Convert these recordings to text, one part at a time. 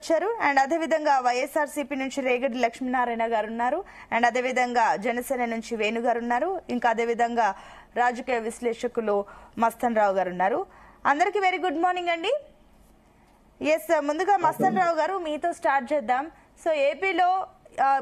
ఇచ్చారు. అండ్ అదేవిధంగా వైఎస్ఆర్సీపీ నుంచి రేగడి లక్ష్మీనారాయణ గారు ఉన్నారు. అండ్ అదేవిధంగా జనసేన నుంచి వేణు గారు ఉన్నారు. ఇంకా అదేవిధంగా రాజకీయ విశ్లేషకులు మస్తన్ రావు గారు ఉన్నారు. అందరికీ వెరీ గుడ్ మార్నింగ్ అండి. ఎస్, ముందుగా మస్తన్ రావు గారు మీతో స్టార్ట్ చేద్దాం. సో ఏపీలో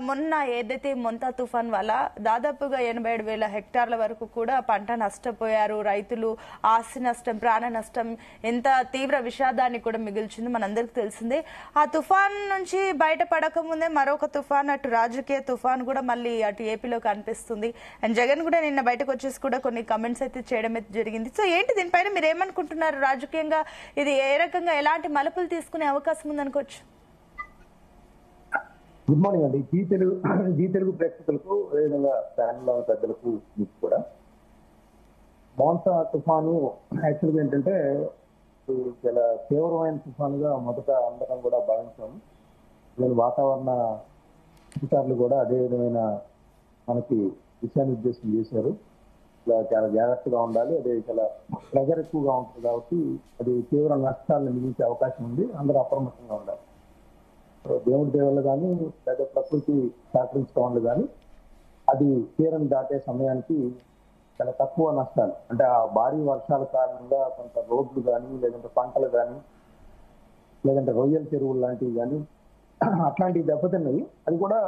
మొన్న ఏదైతే మొంతా తుఫాన్ వల్ల దాదాపుగా 87,000 హెక్టార్ల వరకు కూడా పంట నష్టపోయారు. రైతులు ఆస్తి నష్టం, ప్రాణ నష్టం, ఎంత తీవ్ర విషాదాన్ని కూడా మిగిల్చింది మనందరికి తెలిసిందే. ఆ తుఫాన్ నుంచి బయటపడక ముందే మరొక తుఫాన్, అటు రాజకీయ తుఫాన్ కూడా మళ్ళీ అటు ఏపీలో కనిపిస్తుంది. అండ్ జగన్ కూడా నిన్న బయటకు వచ్చేసి కూడా కొన్ని కమెంట్స్ అయితే చేయడం అయితే జరిగింది. సో ఏంటి దీనిపైన మీరు ఏమనుకుంటున్నారు? రాజకీయంగా ఇది ఏ రకంగా ఎలాంటి మలుపులు తీసుకునే అవకాశం ఉందనుకోవచ్చు? గుడ్ మార్నింగ్ అండి. జీ తెలుగు ప్రేక్షకులకు, అదేవిధంగా ప్యానల్ పెద్దలకు మీకు కూడా. మోంతా తుఫాను యాక్చువల్గా ఏంటంటే చాలా తీవ్రమైన తుఫానుగా మొదట అందరం కూడా భావించాము. నేను వాతావరణ అధికారులు కూడా అదే విధమైన మనకి దిశానిర్దేశం చేశారు. ఇలా చాలా జాగ్రత్తగా ఉండాలి, అదే చాలా ప్రెజర్ ఎక్కువగా ఉంటుంది కాబట్టి అది తీవ్ర నష్టాలను మిగిల్చే అవకాశం ఉంది, అందరూ అప్రమత్తంగా ఉండాలి. దేవుడి దేవుళ్ళు కానీ లేదా ప్రకృతి సహకరించడం వల్ల కానీ అది తీరం దాటే సమయానికి చాలా తక్కువ నష్టాలు, అంటే ఆ భారీ వర్షాల కారణంగా కొంత రోడ్లు కానీ, లేదంటే పంటలు కానీ, లేదంటే రొయ్యల చెరువులు లాంటివి కానీ అట్లాంటివి దెబ్బతిన్నాయి. అది కూడా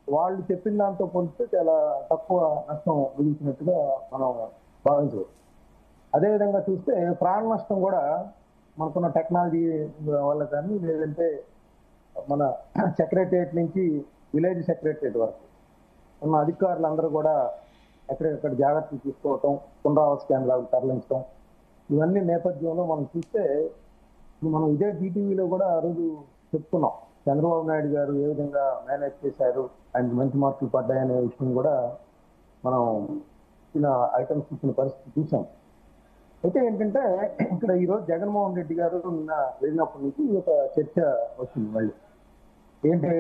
వాళ్ళు చెప్పిన దాంతో పోలిస్తే చాలా తక్కువ నష్టం విధించినట్టుగా మనం భావించవచ్చు. అదేవిధంగా చూస్తే ప్రాణ నష్టం కూడా మనకున్న టెక్నాలజీ వల్ల కానీ, లేదంటే మన సెక్రటరియట్ నుంచి విలేజ్ సెక్రటరియట్ వరకు ఉన్న అధికారులు అందరూ కూడా ఎక్కడెక్కడ జాగ్రత్తలు తీసుకోవటం, పునరావాస కేంద్రాలకు తరలించడం, ఇవన్నీ నేపథ్యంలో మనం చూస్తే మనం ఇదే టీటీవీలో కూడా ఆ రోజు చెప్తున్నాం. చంద్రబాబు నాయుడు గారు ఏ విధంగా మేనేజ్ చేశారు, ఆయనకి మంచి మార్కులు పడ్డాయనే విషయం కూడా మనం ఇచ్చిన ఐటమ్స్ ఇచ్చిన పరిస్థితి చూసాం. అయితే ఏంటంటే ఇక్కడ ఈరోజు జగన్మోహన్ రెడ్డి గారు నిన్న వెళ్ళినప్పటి నుంచి ఒక చర్చ వచ్చింది మళ్ళీ. ఏంటి,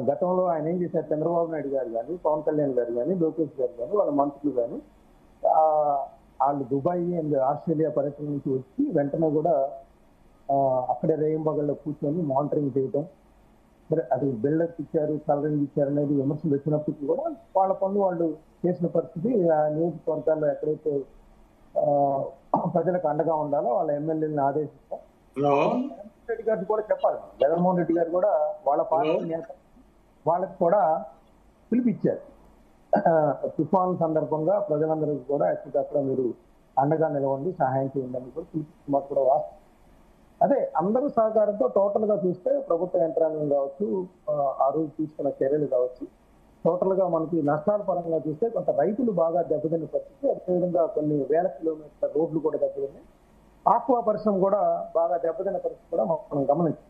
గతంలో ఆయన ఏం చేశారు, చంద్రబాబు నాయుడు గారు కానీ, పవన్ కళ్యాణ్ గారు కానీ, లోకేష్ గారు కానీ, వాళ్ళ మంత్రులు కానీ వాళ్ళు దుబాయ్ అండ్ ఆస్ట్రేలియా పర్యటన నుంచి వచ్చి వెంటనే కూడా అక్కడే రేయింబగల్లో కూర్చొని మానిటరింగ్ చేయటం, మరి అది బిల్డర్స్ ఇచ్చారు, కలరింగ్ ఇచ్చారు అనేది విమర్శలు వచ్చినప్పటికీ కూడా వాళ్ళ పనులు వాళ్ళు చేసిన పరిస్థితి. ఆ నియోజకవర్గాల్లో ఎక్కడైతే ప్రజలకు అండగా ఉండాలో వాళ్ళ ఎమ్మెల్యేలను ఆదేశిస్తాం. రెడ్డి గారు కూడా చెప్పాలి, జగన్మోహన్ రెడ్డి గారు కూడా వాళ్ళ పార్టీ నేత వాళ్ళకి కూడా పిలిపించారు. తుఫాన్ సందర్భంగా ప్రజలందరికీ కూడా ఎక్కడికక్కడ మీరు అండగా నిలవండి, సహాయం చేయండి అని కూడా పిలిపించడం కూడా వాస్తవం. అదే అందరూ సహకారంతో టోటల్ గా చూస్తే ప్రభుత్వ యంత్రాంగం కావచ్చు, ఆ రోజు తీసుకున్న చర్యలు కావచ్చు, టోటల్ గా మనకి నష్టాల పరంగా చూస్తే కొంత రైతులు బాగా దెబ్బతిన్న పరిస్థితి, అదేవిధంగా కొన్ని వేల కిలోమీటర్ల రోడ్లు కూడా దెబ్బతిన్నాయి. ఆక్వా పరిశ్రమ కూడా బాగా దెబ్బతిన్న పరిస్థితి కూడా మనం గమనించాం.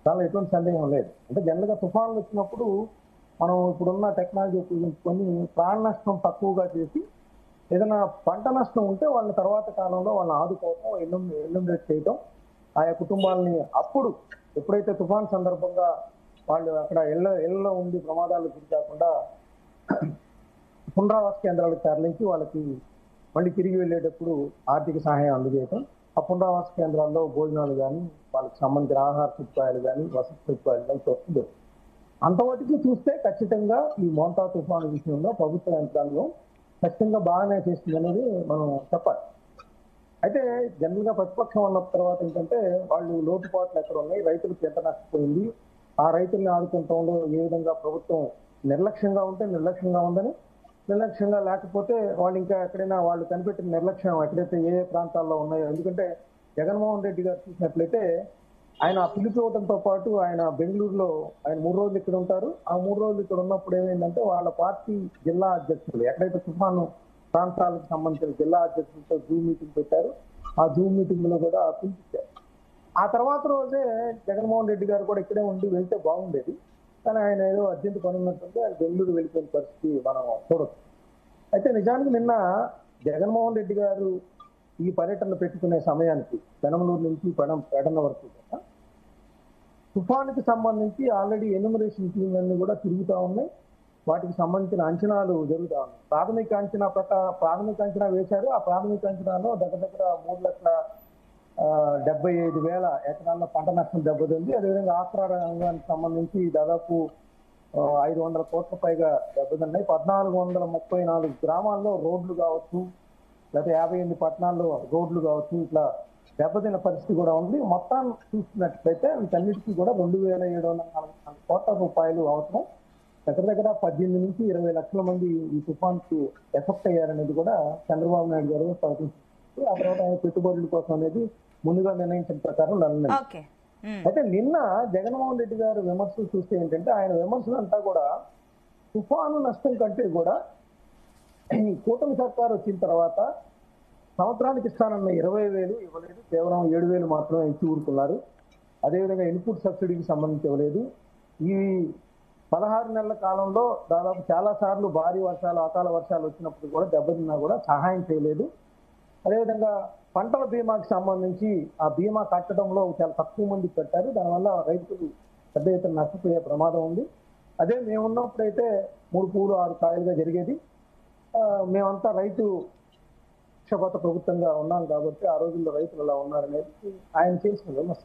దానిలో ఎటువంటి సందేహం లేదు. అంటే జనరల్ గా తుఫాన్లు వచ్చినప్పుడు మనం ఇప్పుడున్న టెక్నాలజీ ఉపయోగించుకొని ప్రాణ నష్టం తక్కువగా చేసి ఏదైనా పంట నష్టం ఉంటే వాళ్ళని తర్వాత కాలంలో వాళ్ళని ఆదుకోవటం, ఎన్యూమరేట్ చేయటం, ఆయా కుటుంబాలని అప్పుడు ఎప్పుడైతే తుఫాన్ సందర్భంగా వాళ్ళు అక్కడ ఇళ్లలో ఉండి ప్రమాదాలు గురి కాకుండా పునరావాస కేంద్రాలకు తరలించి వాళ్ళకి మళ్ళీ తిరిగి వెళ్ళేటప్పుడు ఆర్థిక సహాయం అందజేయటం, ఆ పునరావాస కేంద్రాల్లో భోజనాలు కానీ, వాళ్ళకి సంబంధించిన ఆహార సదుపాయాలు కానీ, వసతి సదుపాయాలు కానీ వస్తుంది. అంతవరకు చూస్తే ఖచ్చితంగా ఈ మోంతా తుఫాను విషయంలో ప్రభుత్వ యంత్రాంగం ఖచ్చితంగా బాగానే చేస్తుంది అనేది మనం చెప్పాలి. అయితే జనరల్ గా ప్రతిపక్షం ఉన్న తర్వాత ఏంటంటే వాళ్ళు లోటుపాట్లు ఎక్కడ ఉన్నాయి, రైతులకు ఎంత నష్టపోయింది, ఆ రైతుల్ని ఆదుకుంటంలో ఏ విధంగా ప్రభుత్వం నిర్లక్ష్యంగా ఉంటే నిర్లక్ష్యంగా ఉందని, నిర్లక్ష్యంగా లేకపోతే వాళ్ళు ఇంకా ఎక్కడైనా వాళ్ళు కనిపెట్టిన నిర్లక్ష్యం ఎక్కడైతే ఏ ప్రాంతాల్లో ఉన్నాయో. ఎందుకంటే జగన్మోహన్ రెడ్డి గారు చూసినట్లయితే ఆయన పిలిపివ్వడంతో పాటు ఆయన బెంగళూరులో ఆయన 3 రోజులు ఇక్కడ ఉంటారు. ఆ 3 రోజులు ఇక్కడ ఉన్నప్పుడు ఏమైందంటే వాళ్ళ పార్టీ జిల్లా అధ్యక్షులు ఎక్కడైతే తుఫాను ప్రాంతాలకు సంబంధించిన జిల్లా అధ్యక్షులతో జూమ్ మీటింగ్ పెట్టారు. ఆ జూమ్ మీటింగ్ లో కూడా పిలిపించారు. ఆ తర్వాత రోజే జగన్మోహన్ రెడ్డి గారు కూడా ఇక్కడే ఉండి వెళ్తే బాగుండేది, కానీ ఆయన ఏదో అర్జెంట్ పని ఉన్నట్టుంటే ఆయన బెంగళూరు వెళ్ళిపోయిన పరిస్థితి మనం చూడవచ్చు. అయితే నిజానికి నిన్న జగన్మోహన్ రెడ్డి గారు ఈ పర్యటన పెట్టుకునే సమయానికి పెనమలూరు నుంచి పెడన వరకు కూడా తుఫానుకి సంబంధించి ఆల్రెడీ ఎన్యూమరేషన్ టీమ్ అన్ని కూడా తిరుగుతూ ఉన్నాయి. వాటికి సంబంధించిన అంచనాలు జరుగుతూ ఉన్నాయి. ప్రాథమిక అంచనా వేశారు. ఆ ప్రాథమిక అంచనాలో దగ్గర 75,000 ఎకరాల్లో పంట నష్టం దెబ్బతింది. అదేవిధంగా ఆక్రా రంగానికి సంబంధించి దాదాపు 500 కోట్ల పైగా దెబ్బతిన్నాయి. 1434 గ్రామాల్లో రోడ్లు కావచ్చు, లేకపోతే 58 పట్టణాల్లో రోడ్లు కావచ్చు, ఇట్లా దెబ్బతిన్న పరిస్థితి కూడా ఉంది. మొత్తాన్ని చూస్తున్నట్లయితే వీటన్నిటికీ కూడా 2,744 కోట్ల రూపాయలు అవసరం. దగ్గర 18 నుంచి 20 లక్షల మంది ఈ తుఫాన్కు ఎఫెక్ట్ అయ్యారనేది కూడా చంద్రబాబు నాయుడు గారు ప్రకటించారు. ఆ తర్వాత ఆయన పెట్టుబడుల కోసం అనేది ముందుగా నిర్ణయించిన ప్రకారం నన్ను అయితే నిన్న జగన్మోహన్ రెడ్డి గారు విమర్శలు చూస్తే ఏంటంటే, ఆయన విమర్శలు అంతా కూడా తుఫాను నష్టం కంటే కూడా ఈ కూటమి సర్కారు వచ్చిన తర్వాత సంవత్సరానికి ఇస్తానన్న 20,000 ఇవ్వలేదు, కేవలం 7,000 మాత్రమే ఇచ్చి ఊరుకున్నారు. అదేవిధంగా ఇన్పుట్ సబ్సిడీకి సంబంధించి ఇవ్వలేదు. ఈ 16 నెలల కాలంలో దాదాపు చాలా సార్లు భారీ వర్షాలు, అకాల వర్షాలు వచ్చినప్పుడు కూడా దెబ్బతిన్నా కూడా సహాయం చేయలేదు. అదేవిధంగా పంటల బీమాకి సంబంధించి ఆ బీమా కట్టడంలో చాలా తక్కువ మంది కట్టారు. దానివల్ల రైతులు పెద్ద ఎత్తున నష్టపోయే ప్రమాదం ఉంది. అదే మేమున్నప్పుడైతే 3 పూలు 6 కాయలుగా జరిగేది. మేమంతా రైతు పక్షపాత ప్రభుత్వంగా ఉన్నాం కాబట్టి ఆ రోజుల్లో రైతులు అలా ఉన్నారనేది ఆయన చేసిన విమర్శ.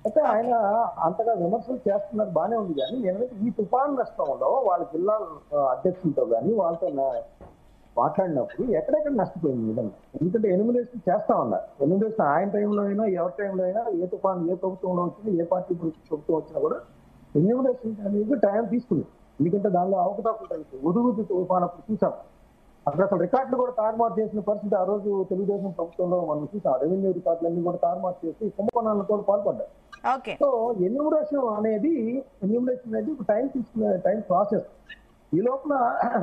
అయితే ఆయన అంతగా విమర్శలు చేస్తున్నారు, బాగానే ఉంది. కానీ నేనైతే ఈ తుఫాన్ నష్టంలో వాళ్ళ జిల్లా అధ్యక్షులతో కానీ వాళ్ళతో మాట్లాడినప్పుడు ఎక్కడెక్కడ నష్టపోయింది విధంగా. ఎందుకంటే ఎనిమిలేషన్ చేస్తా ఉన్నారు. ఎనిమిలేషన్ ఆయన టైంలో అయినా ఎవరి టైంలో అయినా ఏ తుఫాన్ ఏ ప్రభుత్వంలో వచ్చినా ఏ పార్టీ ప్రభుత్వం వచ్చినా కూడా ఎనిమిలేషన్ అనేది టైం తీసుకుంది. ఎందుకంటే దానిలో అవకతవకలు ఉదుగుద్దు తుఫాన్ అప్పుడు చూసాం. అక్కడ అసలు రికార్డులు కూడా తారుమారు చేసిన పరిస్థితి ఆ రోజు తెలుగుదేశం ప్రభుత్వంలో మనం చూసాం. రెవెన్యూ రికార్డులన్నీ కూడా తారుమారు చేసి కుంభకోణాలతో పాల్పడ్డారు. సో ఎన్యూమరేషన్ అనేది టైం తీసుకునే టైం ప్రాసెస్. ఈ లోపల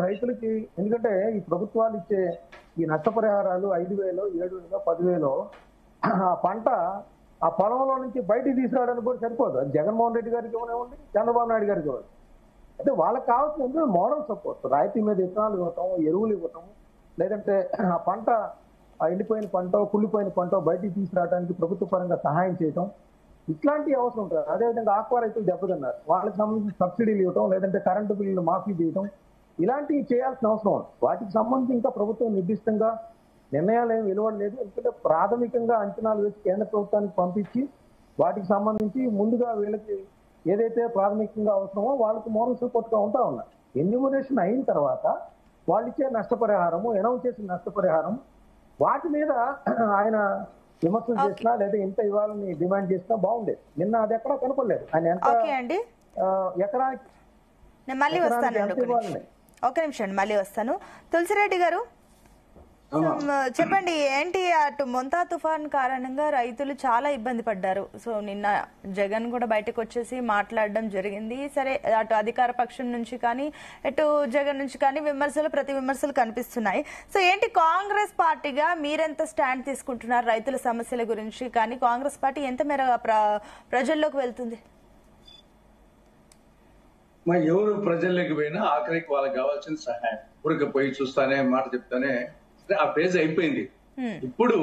రైతులకి, ఎందుకంటే ఈ ప్రభుత్వాలు ఇచ్చే ఈ నష్టపరిహారాలు 5,000, 7,000, 10,000 ఆ పంట ఆ పొలంలో నుంచి బయటికి తీసుకురావడానికి కూడా సరిపోదు. అది జగన్మోహన్ రెడ్డి గారికి ఇవ్వనివ్వండి, చంద్రబాబు నాయుడు గారికి ఇవ్వండి. అయితే వాళ్ళకి కావాల్సిన మోరల్ సపోర్ట్, రాయితీ మీద విత్తనాలు ఇవ్వటం, ఎరువులు ఇవ్వటం, లేదంటే ఆ పంట ఎండిపోయిన పంట, కుళ్ళిపోయిన పంట బయటికి తీసుకురావడానికి ప్రభుత్వ పరంగా సహాయం చేయటం, ఇట్లాంటివి అవసరం ఉంటుంది. అదేవిధంగా ఆక్వా రైతులు దెబ్బతిన్నారు, వాళ్ళకి సంబంధించి సబ్సిడీలు ఇవ్వటం, లేదంటే కరెంటు బిల్లులు మాఫీ చేయటం, ఇలాంటివి చేయాల్సిన అవసరం ఉంది. వాటికి సంబంధించి ఇంకా ప్రభుత్వం నిర్దిష్టంగా నిర్ణయాలు ఏమి వెలువడలేదు. ఎందుకంటే ప్రాథమికంగా అంచనాలు వేసి కేంద్ర ప్రభుత్వానికి పంపించి వాటికి సంబంధించి ముందుగా వీళ్ళకి ఏదైతే ప్రాథమికంగా అవసరమో వాళ్ళకి మోరల్ సపోర్ట్గా ఉంటా ఉన్నారు. ఎన్యూమరేషన్ అయిన తర్వాత వాళ్ళు ఇచ్చే నష్టపరిహారము, అనౌన్స్ చేసిన నష్టపరిహారం, వాటి మీద ఆయన విమర్శలు చేసినా లేదా ఎంత ఇవ్వాలని డిమాండ్ చేసినా బాగుండేది. నిన్న అది ఎక్కడా కనపడలేదు. ఆయన ఎంత ఎకరానికి మళ్ళీ వస్తాను, ఒక నిమిషం మళ్ళీ వస్తాను. తులసిరెడ్డి గారు చెప్పండి, ఏంటి అటు మొంతా తుఫాన్ కారణంగా రైతులు చాలా ఇబ్బంది పడ్డారు. సో నిన్న జగన్ కూడా బయటకు వచ్చేసి మాట్లాడడం జరిగింది. సరే, అటు అధికార పక్షం నుంచి కానీ ఇటు జగన్ నుంచి కానీ ప్రతి విమర్శలు కనిపిస్తున్నాయి. సో ఏంటి కాంగ్రెస్ పార్టీగా మీరెంత స్టాండ్ తీసుకుంటున్నారు రైతుల సమస్యల గురించి? కానీ కాంగ్రెస్ పార్టీ ఎంత మేర ప్రజల్లోకి వెళ్తుంది? ఎవరు ప్రజల్లోకి పోయినా ఆఖరికి వాళ్ళకి కావాల్సిన సహాయం. ఊరికి పోయి చూస్తానే మాట చెప్తానే ఆ ఫేజ్ అయిపోయింది. ఇప్పుడు